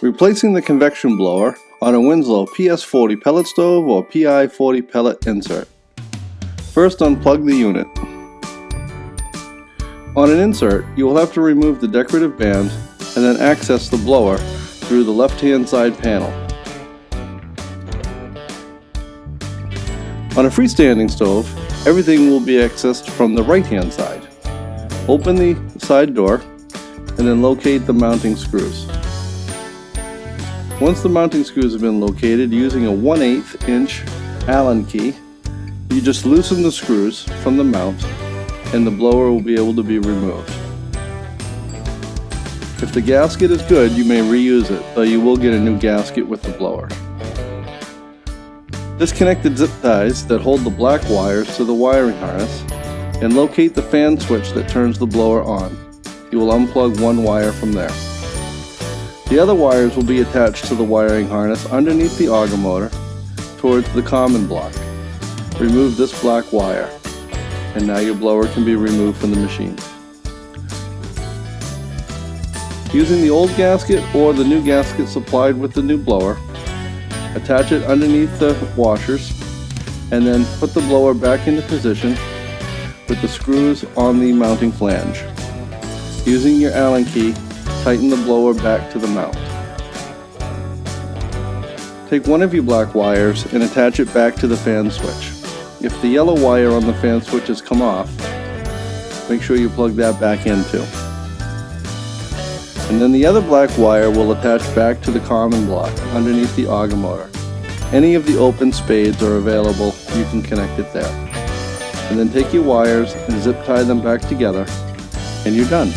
Replacing the convection blower on a Winslow PS40 pellet stove or PI40 pellet insert. First, unplug the unit. On an insert, you will have to remove the decorative band and then access the blower through the left-hand side panel. On a freestanding stove, everything will be accessed from the right-hand side. Open the side door and then locate the mounting screws. Once the mounting screws have been located, using a 1/8 inch Allen key, you just loosen the screws from the mount and the blower will be able to be removed. If the gasket is good, you may reuse it, though you will get a new gasket with the blower. Disconnect the zip ties that hold the black wires to the wiring harness and locate the fan switch that turns the blower on. You will unplug one wire from there. The other wires will be attached to the wiring harness underneath the auger motor towards the common block. Remove this black wire, and now your blower can be removed from the machine. Using the old gasket or the new gasket supplied with the new blower, attach it underneath the washers and then put the blower back into position with the screws on the mounting flange. Using your Allen key, tighten the blower back to the mount. Take one of your black wires and attach it back to the fan switch. If the yellow wire on the fan switch has come off, make sure you plug that back in too. And then the other black wire will attach back to the common block underneath the auger motor. Any of the open spades are available, you can connect it there. And then take your wires and zip tie them back together, and you're done.